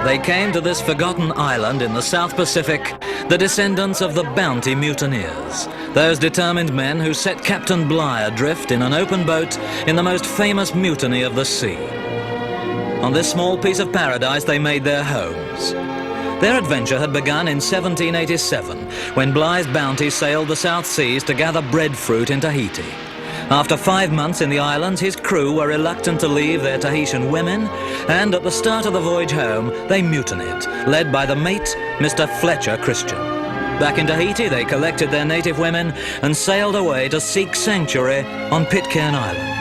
they came to this forgotten island in the South Pacific, the descendants of the Bounty Mutineers, those determined men who set Captain Bligh adrift in an open boat in the most famous mutiny of the sea. On this small piece of paradise they made their homes. Their adventure had begun in 1787, when Bligh's Bounty sailed the South Seas to gather breadfruit in Tahiti. After 5 months in the islands, his crew were reluctant to leave their Tahitian women, and at the start of the voyage home, they mutinied, led by the mate, Mr. Fletcher Christian. Back in Tahiti, they collected their native women and sailed away to seek sanctuary on Pitcairn Island.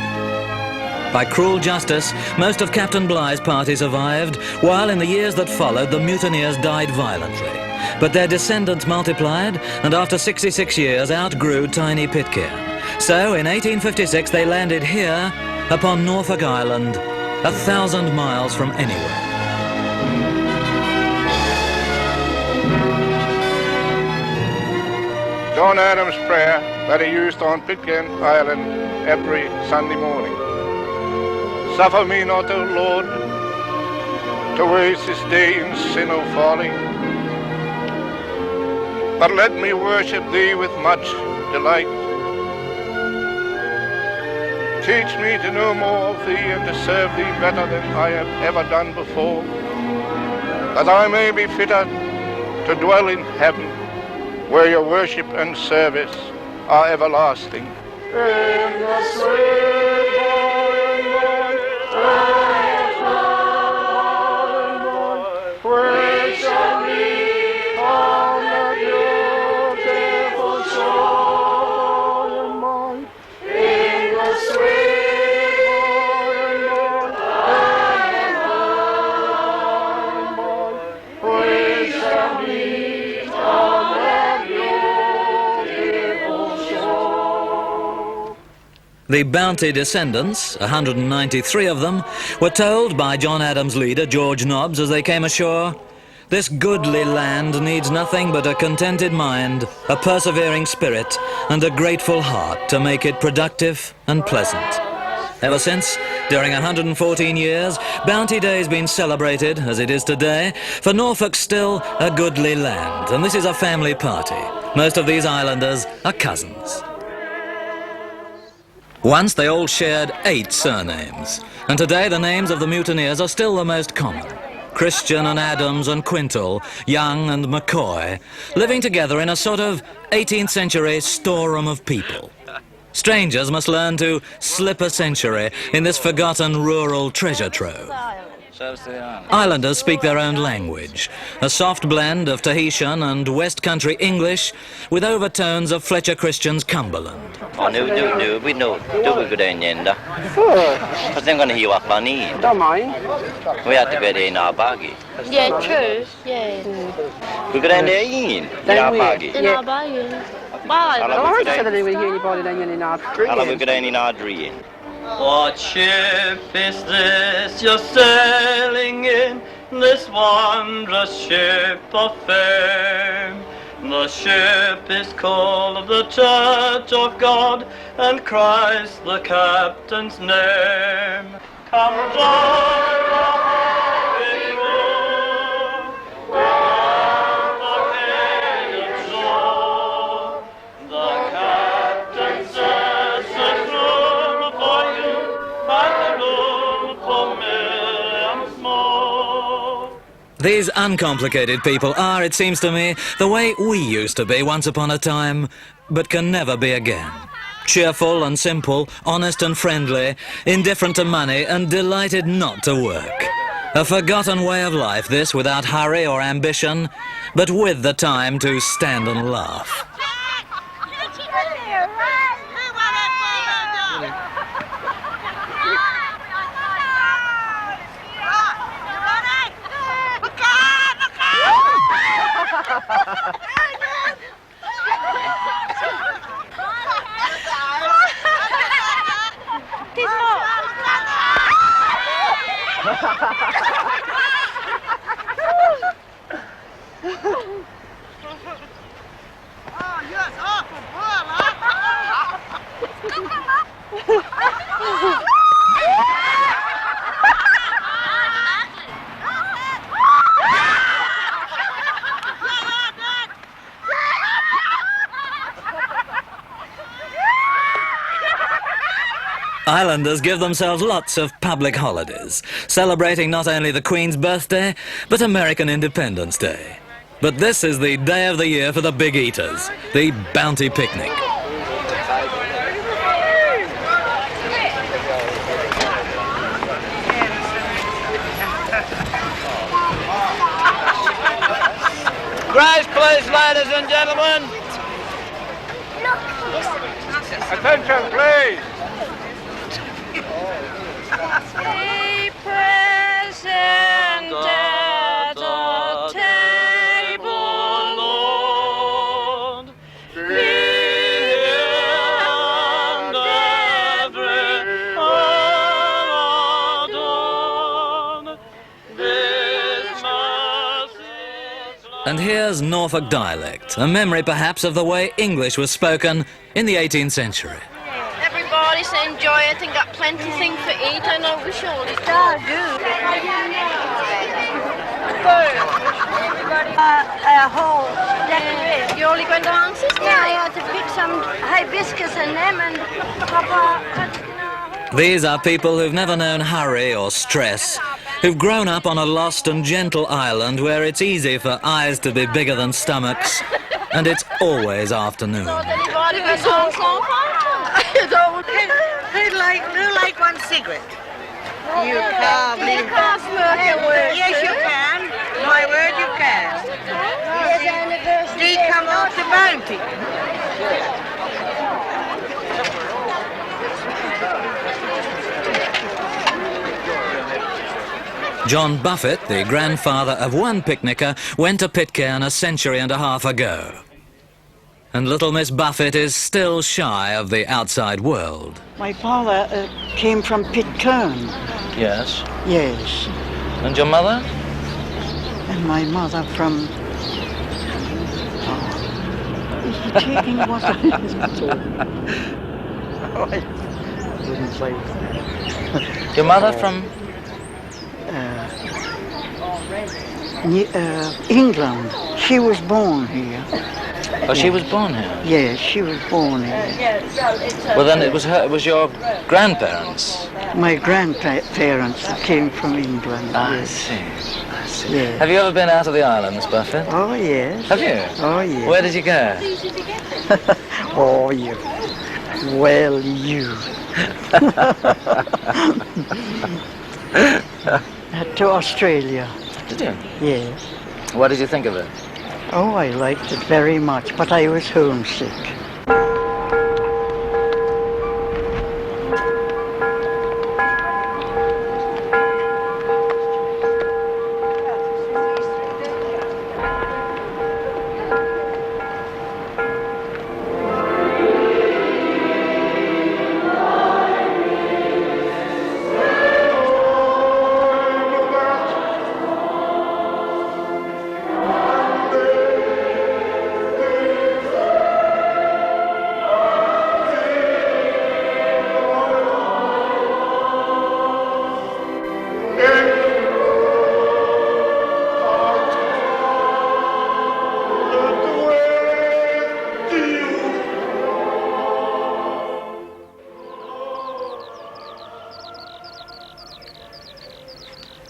By cruel justice, most of Captain Bligh's party survived, while in the years that followed, the mutineers died violently. But their descendants multiplied, and after 66 years outgrew tiny Pitcairn. So in 1856 they landed here upon Norfolk Island, 1,000 miles from anywhere. John Adams' prayer that he used on Pitcairn Island every Sunday morning. Suffer me not, O Lord, to waste this day in sin or folly, but let me worship Thee with much delight. Teach me to know more of Thee and to serve Thee better than I have ever done before, that I may be fitter to dwell in heaven, where your worship and service are everlasting. In the sweet morning, we shall meet on the beautiful shore, in the sweet morning, we shall meet on the beautiful shore. The Bounty descendants, 193 of them, were told by John Adams' leader, George Nobbs, as they came ashore, "This goodly land needs nothing but a contented mind, a persevering spirit, and a grateful heart to make it productive and pleasant." Ever since, during 114 years, Bounty Day's been celebrated, as it is today, for Norfolk's still a goodly land, and this is a family party. Most of these islanders are cousins. Once they all shared 8 surnames, and today the names of the mutineers are still the most common. Christian and Adams and Quintal, Young and McCoy, living together in a sort of 18th century storeroom of people. Strangers must learn to slip a century in this forgotten rural treasure trove. Islanders speak their own language, a soft blend of Tahitian and West Country English with overtones of Fletcher Christian's Cumberland. Don't mind. We have to get in our baggy. Yeah, true. Yeah. We got in there in our baggy. In our baggy. I said that we hear anybody in our dream. I we got in our dream. What ship is this you're sailing in, this wondrous ship of fame? The ship is called the Church of God, and Christ the captain's name. Come join the happy crew, round the hated shore. The captain says there's room for you, and room for millions more. These uncomplicated people are, it seems to me, the way we used to be once upon a time, but can never be again. Cheerful and simple, honest and friendly, indifferent to money and delighted not to work. A forgotten way of life, this, without hurry or ambition, but with the time to stand and laugh. Islanders give themselves lots of public holidays, celebrating not only the Queen's birthday, but American Independence Day. But this is the day of the year for the big eaters, the Bounty Picnic. Grace, please, ladies and gentlemen. Attention, please. Be present at the table, Lord. Be and every adorned. This mercy. And here's Norfolk dialect, a memory perhaps of the way English was spoken in the 18th century. Everybody's enjoy it and got plenty things to eat. I know we surely do. You only going to answer? Yeah, I had to pick some hibiscus and them and Papa. These are people who've never known hurry or stress, who've grown up on a lost and gentle island where it's easy for eyes to be bigger than stomachs, and it's always afternoon. Anybody went home so far? Who'd like one cigarette? You can't. You can't smoke at work. Yes, you can. My word, you can. Do you come off the Bounty? John Buffett, the grandfather of one picnicker, went to Pitcairn a century and a half ago. And little Miss Buffett is still shy of the outside world. My father came from Pitcairn. Yes. Yes. And your mother? And my mother from... Oh. Is he taking what I wouldn't say that. Your mother from? England. She was born here. Oh, she was born here? Yes, she was born here. Well, then it was your grandparents. My grandparents came from England. I Yes. see. I see. Yeah. Have you ever been out of the island, Miss Buffett? Oh, yes. Have you? Oh, yes. Where did you go? Oh, you. Well, you. To Australia. Did you? Yes. What did you think of it? Oh, I liked it very much, but I was homesick.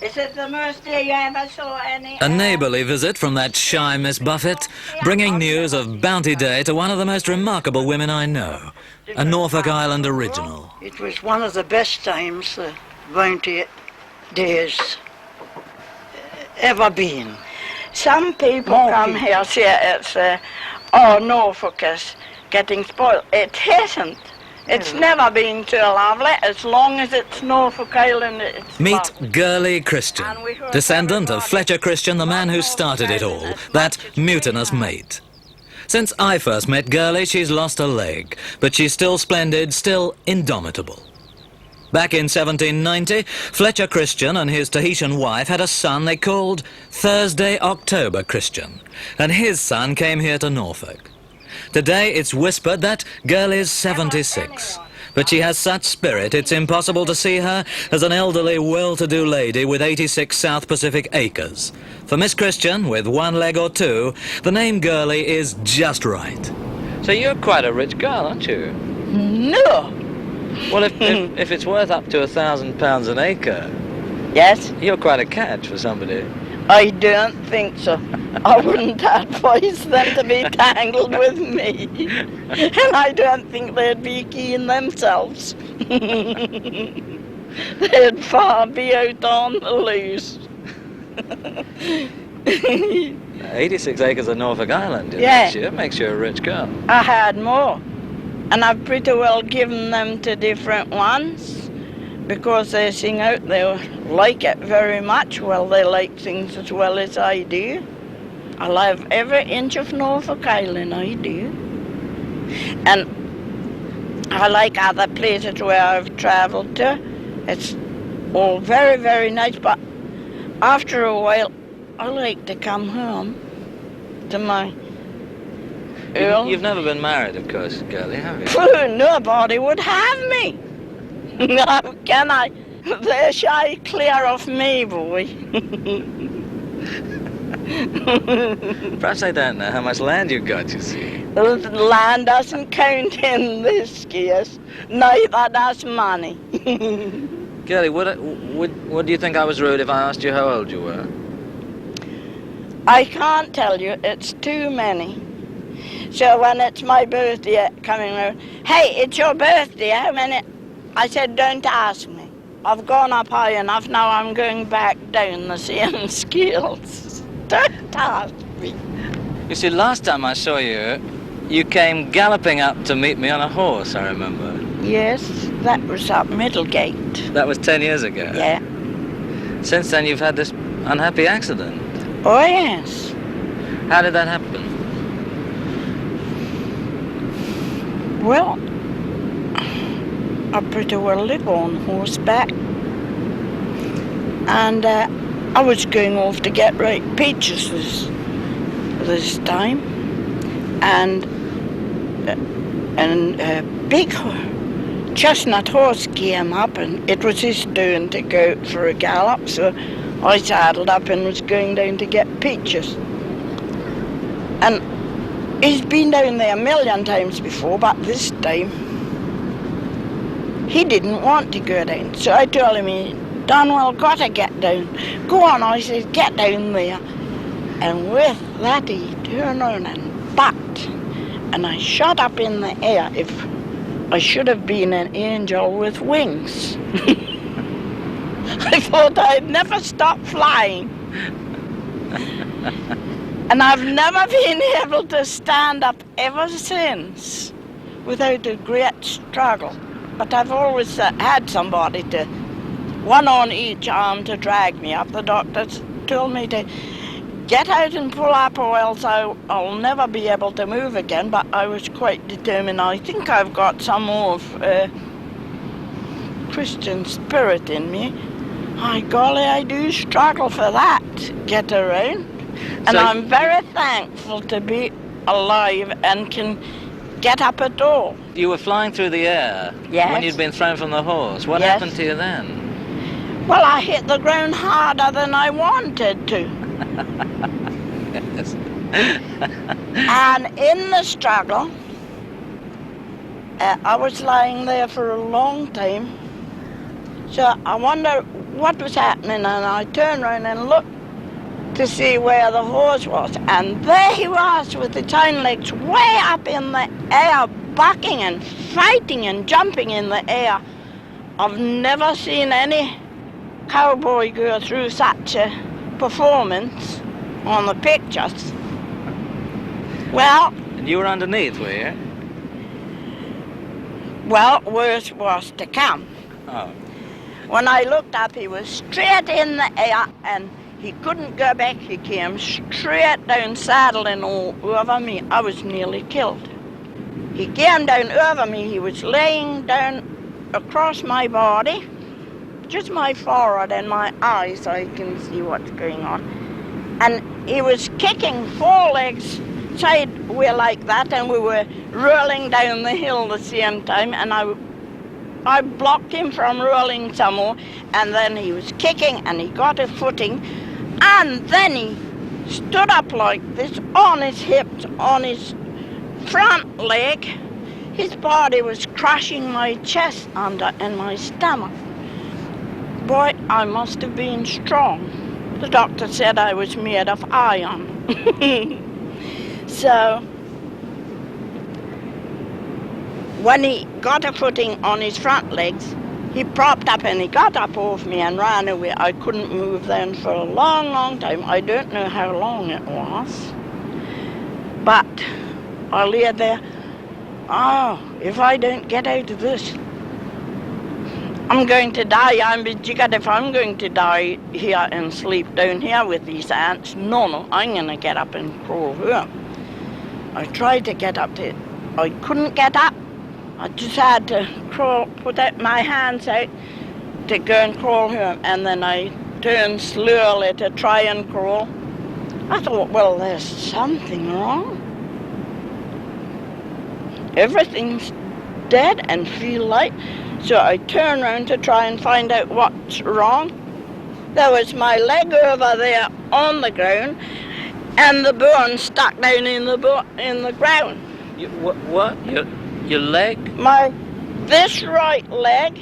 Is it the most day you ever saw any? A neighbourly visit from that shy Miss Buffett, bringing news of Bounty Day to one of the most remarkable women I know, a Norfolk Island original. It was one of the best times the Bounty Days ever been. Some people More come people. here say it's, oh, Norfolk is getting spoiled. It hasn't. It's never been too lovely. As long as it's Norfolk Island, it's Meet lovely. Gurley Christian, descendant of Fletcher Christian, the man who started it all, that mutinous mate. Since I first met Gurley, she's lost a leg, but she's still splendid, still indomitable. Back in 1790, Fletcher Christian and his Tahitian wife had a son they called Thursday October Christian, and his son came here to Norfolk. Today it's whispered that Gurley's 76, but she has such spirit it's impossible to see her as an elderly, well-to-do lady with 86 South Pacific acres. For Miss Christian, with one leg or two, the name Gurley is just right. So you're quite a rich girl, aren't you? No. Well, if it's worth up to £1,000 an acre, Yes, you're quite a catch for somebody. I don't think so. I wouldn't advise them to be tangled with me. And I don't think they'd be keen themselves. They'd far be out on the loose. 86 acres of Norfolk Island, Yeah. makes you a rich girl. I had more. And I've pretty well given them to different ones. Because they sing out, they like it very much. Well, they like things as well as I do. I love every inch of Norfolk Island, I do. And I like other places where I've travelled to. It's all very, very nice, but after a while, I like to come home to my Earl. You've never been married, of course, girlie, have you? Nobody would have me. How can I? They're shy clear of me, boy. Perhaps they don't know how much land you've got, you see. The land doesn't count in this case. Neither does money. Girlie, would you think I was rude if I asked you how old you were? I can't tell you, it's too many. So when it's my birthday coming around, hey, it's your birthday, how many? I said, don't ask me. I've gone up high enough, now I'm going back down the same scales. Don't ask me. You see, last time I saw you, you came galloping up to meet me on a horse, I remember. Yes, that was up Middlegate. That was 10 years ago. Yeah. Since then you've had this unhappy accident. Oh, yes. How did that happen? Well, I pretty well live on horseback. And I was going off to get ripe peaches this time. And a big chestnut horse came up, and it was his turn to go out for a gallop, so I saddled up and was going down to get peaches. And he's been down there a million times before, but this time he didn't want to go down. So I told him, he darn well got to get down. Go on, I said, get down there. And with that he turned around and bucked. And I shot up in the air. If I should have been an angel with wings. I thought I'd never stop flying. And I've never been able to stand up ever since without a great struggle. But I've always had somebody to, one on each arm to drag me up. The doctors told me to get out and pull up or else I'll never be able to move again, but I was quite determined. I think I've got some more of Christian spirit in me. My golly, I do struggle for that, get around. And So I'm very thankful to be alive and can get up at all. You were flying through the air Yes. when you'd been thrown from the horse. What Yes. happened to you then? Well, I hit the ground harder than I wanted to. Yes. And in the struggle, I was lying there for a long time. So I wonder what was happening, and I turned around and looked to see where the horse was. And there he was with the hind legs way up in the air, bucking and fighting and jumping in the air. I've never seen any cowboy go through such a performance on the pictures. Well, And you were underneath, were you? well, worse was to come. Oh. When I looked up, he was straight in the air, and he couldn't go back. He came straight down, saddling all over me. I was nearly killed. He came down over me. He was laying down across my body, just my forehead and my eyes, so I can see what's going on. And he was kicking forelegs sideways like that, and we were rolling down the hill the same time, and I blocked him from rolling some more, and then he was kicking, and he got a footing, and then he stood up like this, on his hips, on his front leg, His body was crushing my chest under and my stomach. Boy, I must have been strong. The doctor said I was made of iron. So, when he got a footing on his front legs, he propped up and he got up off me and ran away. I couldn't move then for a long, long time. I don't know how long it was. But I lay there, oh, if I don't get out of this, I'm going to die. I'm jiggered if I'm going to die here and sleep down here with these ants. No, I'm going to get up and crawl home. I tried to get up there. I couldn't get up. I just had to crawl, put out my hands out to go and crawl home. And then I turned slowly to try and crawl. I thought, well, there's something wrong. Everything's dead and feel light. So I turned around to try and find out what's wrong. There was my leg over there on the ground, and the bone stuck down in the ground. What? Your leg? This right leg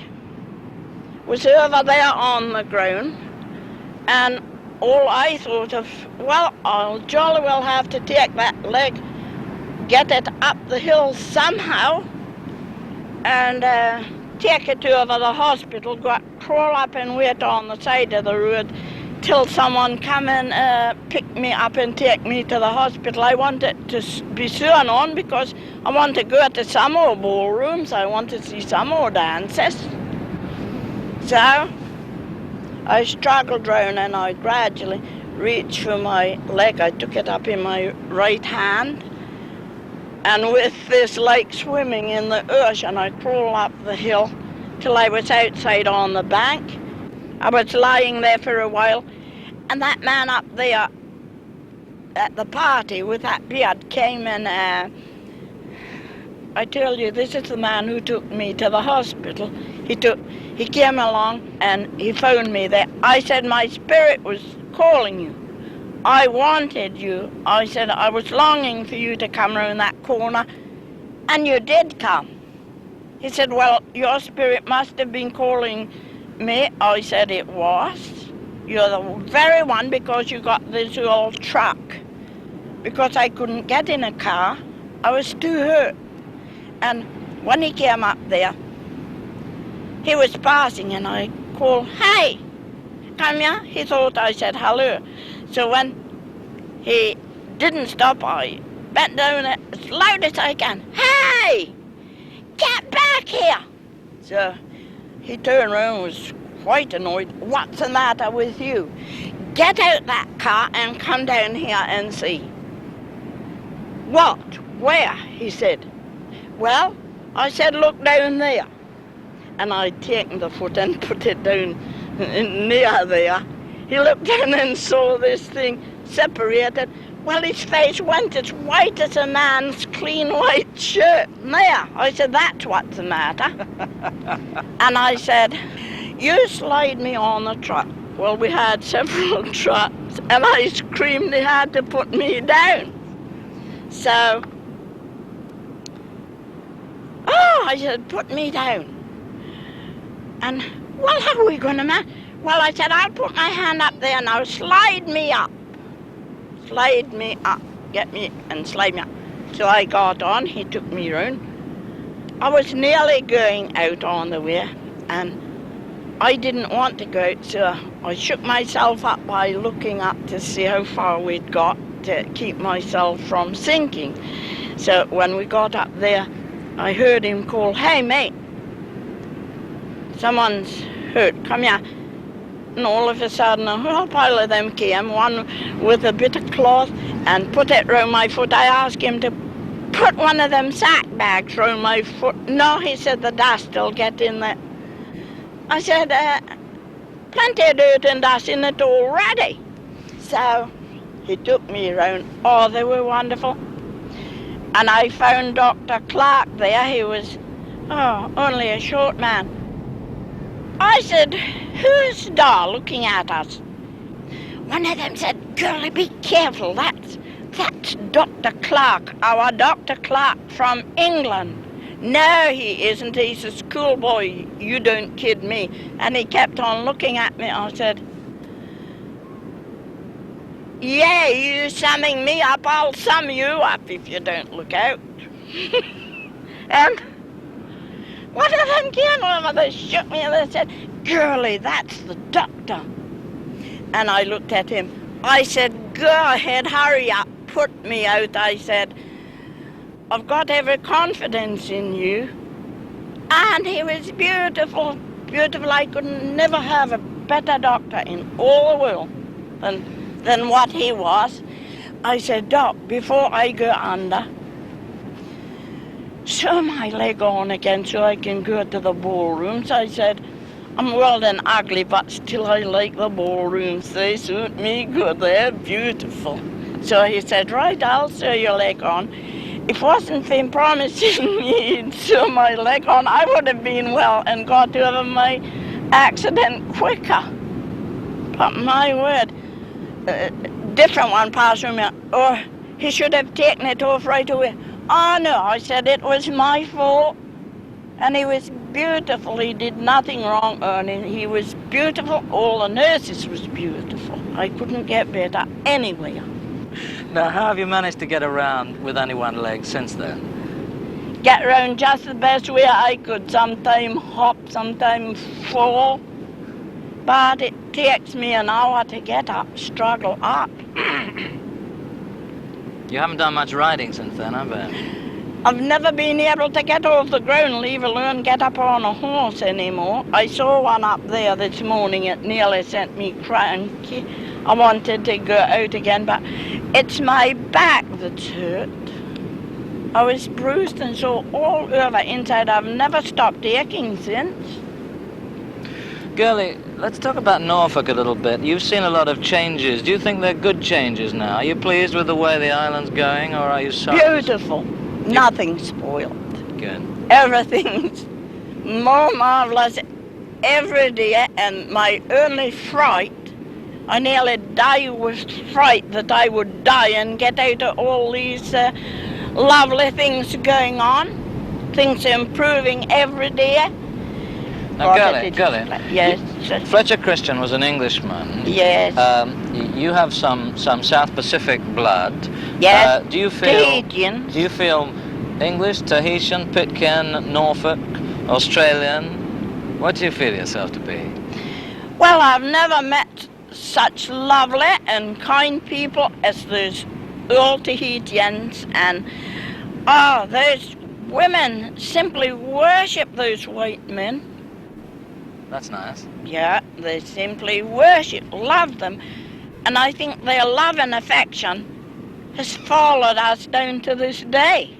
was over there on the ground, and all I thought of, well, I'll jolly well have to take that leg, get it up the hill somehow, and take it over the hospital, crawl up and wait on the side of the road till someone come and pick me up and take me to the hospital. I wanted to be soon on because I want to go to some more ballrooms. I want to see some more dances. So I struggled round and I gradually reached for my leg. I took it up in my right hand. And with this like swimming in the ocean, I crawled up the hill till I was outside on the bank. I was lying there for a while, and that man up there at the party with that beard came and I tell you, this is the man who took me to the hospital. He came along and he phoned me there. I said, my spirit was calling you. I wanted you. I said, I was longing for you to come round that corner, and you did come. He said, well, your spirit must have been calling me. I said, it was. You're the very one because you got this old truck. Because I couldn't get in a car, I was too hurt. And when he came up there, he was passing and I called, hey, come here. He thought I said hello. So when he didn't stop, I bent down as loud as I can. Hey, get back here. So he turned around and was quite annoyed. What's the matter with you? Get out that car and come down here and see. What? Where? He said. Well, I said, look down there. And I'd taken the foot and put it down near there. He looked down and saw this thing separated. Well, his face went as white as a man's clean white shirt. There, I said, that's what's the matter. And I said, you slide me on the truck. Well, we had several trucks, and I screamed he had to put me down. So, I said, put me down. And, well, how are we going to manage? Well, I said, I'll put my hand up there now. Slide me up. Slide me up. Get me and slide me up. So I got on. He took me round. I was nearly going out on the way, and I didn't want to go out, so I shook myself up by looking up to see how far we'd got to keep myself from sinking. So when we got up there, I heard him call, hey, mate, someone's hurt. Come here. And all of a sudden, a whole pile of them came, one with a bit of cloth, and put it round my foot. I asked him to put one of them sack bags round my foot. No, he said, the dust will get in there. I said, plenty of dirt and dust in it already. So he took me round. Oh, they were wonderful. And I found Dr. Clark there. He was, only a short man. I said, who's there looking at us? One of them said, girlie, be careful. That's Dr. Clark, our Dr. Clark from England. No, he isn't. He's a schoolboy. You don't kid me. And he kept on looking at me. I said, yeah, you summing me up, I'll sum you up if you don't look out. And one of them came over, they shook me and they said, Girlie, that's the doctor. And I looked at him. I said, go ahead, hurry up, put me out. I said, I've got every confidence in you. And he was beautiful, beautiful. I could never have a better doctor in all the world than what he was. I said, Doc, before I go under, sew my leg on again so I can go to the ballrooms. I said, I'm well and ugly, but still I like the ballrooms. They suit me good. They're beautiful. So he said, right, I'll sew your leg on. If it wasn't for him promising me he'd sew my leg on, I would have been well and got over my accident quicker. But my word, different one passed through me. Oh, he should have taken it off right away. Oh no, I said it was my fault. And he was beautiful. He did nothing wrong, Ernie. He was beautiful. All the nurses was beautiful. I couldn't get better anywhere. Now, how have you managed to get around with only one leg since then? Get around just the best way I could. Sometime hop, sometime fall. But it takes me an hour to get up, struggle up. You haven't done much riding since then, have you? I've never been able to get off the ground, leave alone get up on a horse anymore. I saw one up there this morning. It nearly sent me cranky. I wanted to go out again, but it's my back that's hurt. I was bruised and so all over inside. I've never stopped aching since. Girlie, let's talk about Norfolk a little bit. You've seen a lot of changes. Do you think they're good changes now? Are you pleased with the way the island's going, or are you sorry? Beautiful. Nothing's spoiled. Good. Everything's more marvelous every day, and my only fright, I nearly die with fright that I would die and get out of all these lovely things going on. Things are improving every day. Now, Girlie, yes. Fletcher Christian was an Englishman. Yes. You have some South Pacific blood. Yes. Do you feel Tahitians. Do you feel English, Tahitian, Pitcairn, Norfolk, Australian? What do you feel yourself to be? Well, I've never met such lovely and kind people as those old Tahitians, and those women simply worship those white men. That's nice. Yeah, they simply worship, love them, and I think their love and affection has followed us down to this day.